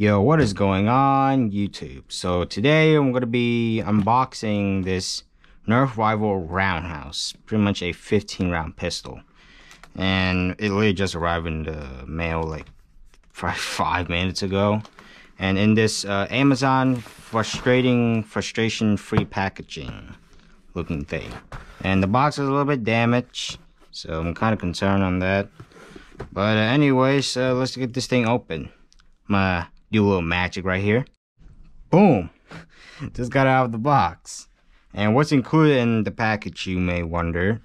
Yo, what is going on YouTube? So today I'm going to be unboxing this Nerf rival roundhouse, pretty much a 15 round pistol, and it literally just arrived in the mail like 5 minutes ago. And in this Amazon frustration free packaging looking thing, and the box is a little bit damaged, so I'm kind of concerned on that. But anyways, let's get this thing open. I'm gonna do a little magic right here. Boom! Just got it out of the box. And what's included in the package, you may wonder,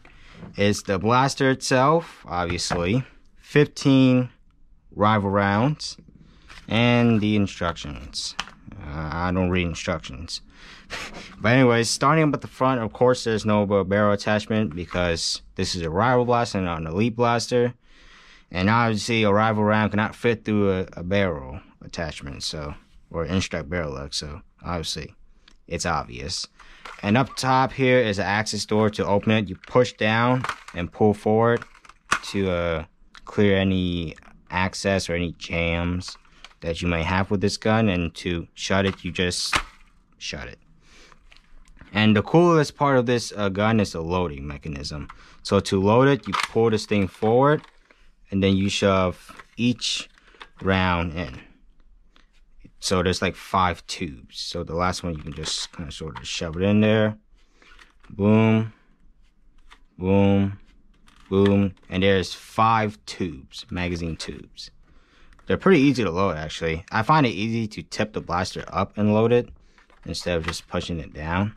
is the blaster itself, obviously, 15 rival rounds, and the instructions. I don't read instructions. But anyways, starting with the front, of course, there's no barrel attachment because this is a rival blaster, not an elite blaster. And obviously, a rival round cannot fit through a barrel attachment, so, or instruct barrel lock, so obviously it's obvious. And up top here is an access door. To open it, you push down and pull forward to clear any access or any jams that you may have with this gun, and to shut it, you just shut it. And the coolest part of this gun is the loading mechanism. So to load it, you pull this thing forward, and then you shove each round in. So there's like 5 tubes. So the last one you can just kind of sort of shove it in there. Boom, boom, boom. And there's 5 tubes, magazine tubes. They're pretty easy to load, actually. I find it easy to tip the blaster up and load it instead of just pushing it down.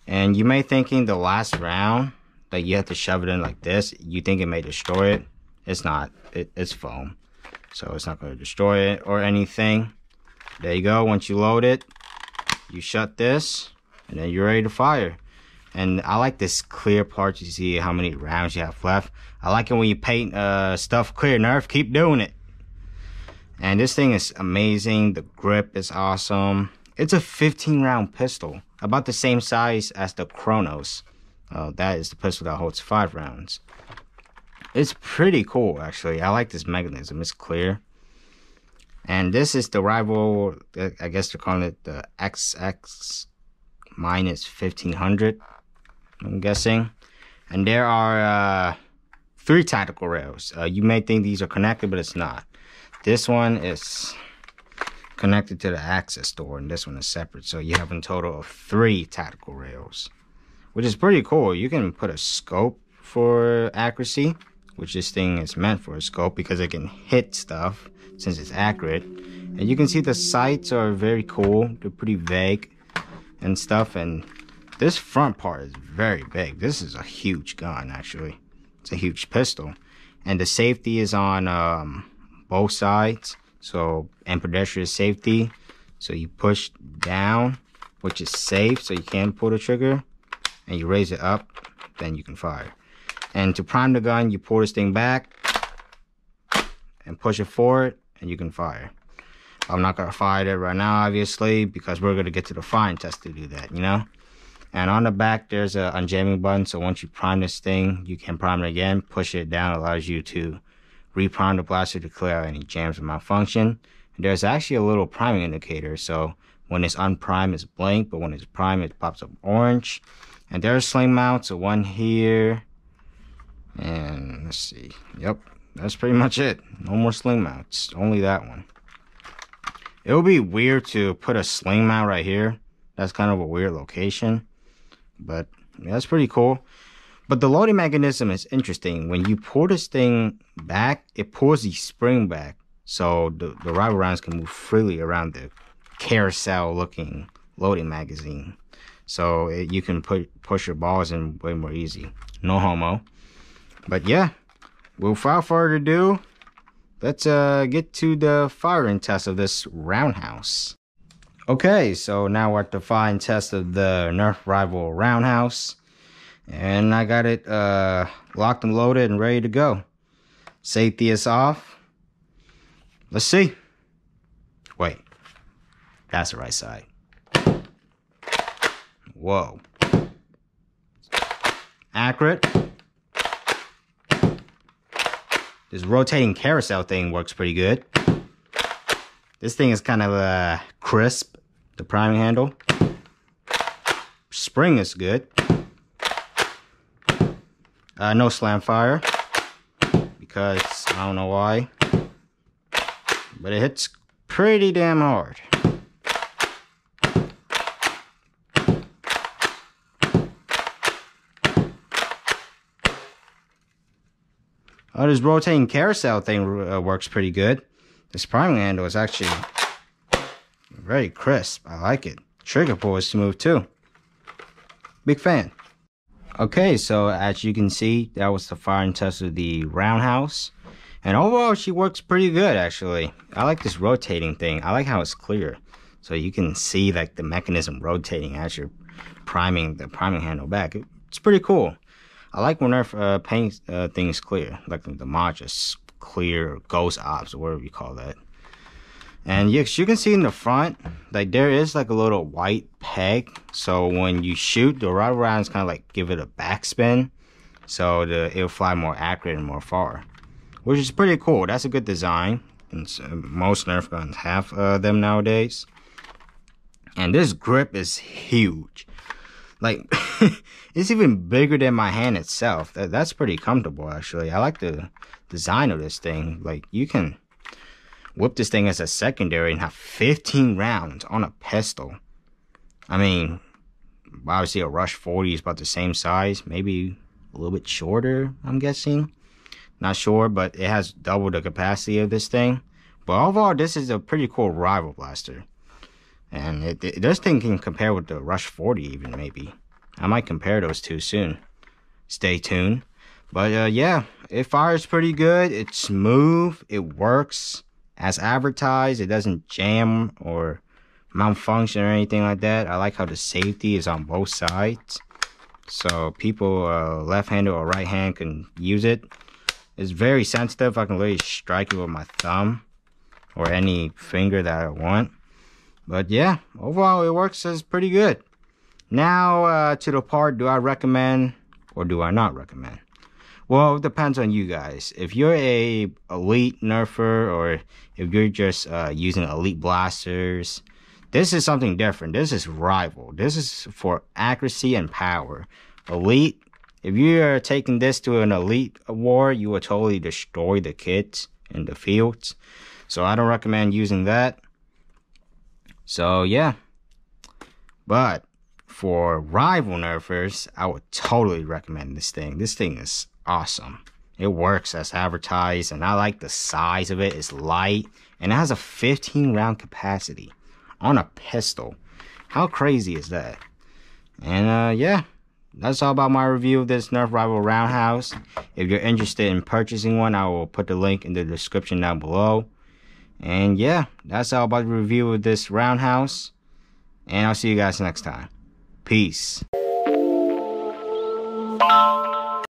And you may thinking the last round, like you have to shove it in like this, you think it may destroy it. It's not. It's foam, so it's not going to destroy it or anything. There you go. Once you load it, you shut this, and then you're ready to fire. And I like this clear part to see how many rounds you have left. I like it when you paint stuff clear. Nerf, keep doing it. And this thing is amazing. The grip is awesome. It's a 15 round pistol, about the same size as the Chronos. That is the pistol that holds 5 rounds. It's pretty cool, actually. I like this mechanism. It's clear. And this is the rival, I guess they're calling it the xx-1500, I'm guessing. And there are 3 tactical rails. You may think these are connected, but it's not. This one is connected to the access door, and this one is separate. So you have a total of 3 tactical rails, which is pretty cool. You can put a scope for accuracy, which this thing is meant for, a scope, because it can hit stuff since it's accurate. And you can see the sights are very cool. They're pretty vague and stuff. And this front part is very big. This is a huge gun, actually. It's a huge pistol. And the safety is on both sides. So, and pedestrian safety. So you push down, which is safe, so you can pull the trigger. And you raise it up, then you can fire. And to prime the gun, you pull this thing back and push it forward, and you can fire. I'm not going to fire it right now, obviously, because we're going to get to the firing test to do that, you know? And on the back, there's a unjamming button, so once you prime this thing, you can prime it again. Push it down, allows you to reprime the blaster to clear out any jams or malfunction. And there's actually a little priming indicator, so when it's unprimed, it's blank, but when it's primed, it pops up orange. And there's sling mounts, so one here. And let's see. Yep, that's pretty much it. No more sling mounts, only that one. It would be weird to put a sling mount right here. That's kind of a weird location, but yeah, that's pretty cool. But the loading mechanism is interesting. When you pull this thing back, it pulls the spring back, so the rival rounds can move freely around the carousel looking loading magazine. So you can push your balls in way more easy. No homo. But yeah, without further ado, let's get to the firing test of this roundhouse. Okay, so now we're at the firing test of the Nerf rival roundhouse. And I got it locked and loaded and ready to go. Safety is off. Let's see. Wait, that's the right side. Whoa. Accurate. This rotating carousel thing works pretty good. This thing is kind of crisp, the priming handle. Spring is good. No slam fire, because I don't know why, but it hits pretty damn hard. Oh, this rotating carousel thing works pretty good. This priming handle is actually very crisp. I like it. Trigger pull is smooth too. Big fan. Okay, so as you can see, that was the firing test of the roundhouse. And overall, she works pretty good, actually. I like this rotating thing. I like how it's clear. So you can see like the mechanism rotating as you're priming the priming handle back. It's pretty cool. I like when Nerf paint things clear, like the mod just clear, ghost ops, or whatever you call that. And yes, you can see in the front, like there is like a little white peg. So when you shoot, the rubber rounds kind of like give it a backspin, so it'll fly more accurate and more far, which is pretty cool. That's a good design. And most Nerf guns have them nowadays. And this grip is huge. Like, it's even bigger than my hand itself. That's pretty comfortable, actually. I like the design of this thing. Like, you can whip this thing as a secondary and have 15 rounds on a pistol. I mean, obviously a Rush 40 is about the same size. Maybe a little bit shorter, I'm guessing. Not sure, but it has double the capacity of this thing. But overall, this is a pretty cool rival blaster. And this thing can compare with the Rush 40 even, maybe. I might compare those two soon. Stay tuned. But yeah, it fires pretty good. It's smooth. It works as advertised. It doesn't jam or malfunction or anything like that. I like how the safety is on both sides. So people left-handed or right-hand can use it. It's very sensitive. I can literally strike it with my thumb or any finger that I want. But yeah, overall it works as pretty good. Now to the part, do I recommend or do I not recommend? Well, it depends on you guys. If you're a elite nerfer or if you're just using elite blasters, this is something different. This is rival. This is for accuracy and power. Elite, if you are taking this to an elite war, you will totally destroy the kits in the fields. So I don't recommend using that. So yeah, but for rival nerfers, I would totally recommend this thing. This thing is awesome. It works as advertised, and I like the size of it. It's light, and it has a 15 round capacity on a pistol. How crazy is that? And yeah, that's all about my review of this Nerf rival roundhouse. If you're interested in purchasing one, I will put the link in the description down below. And yeah, that's all about the review of this roundhouse. And I'll see you guys next time. Peace.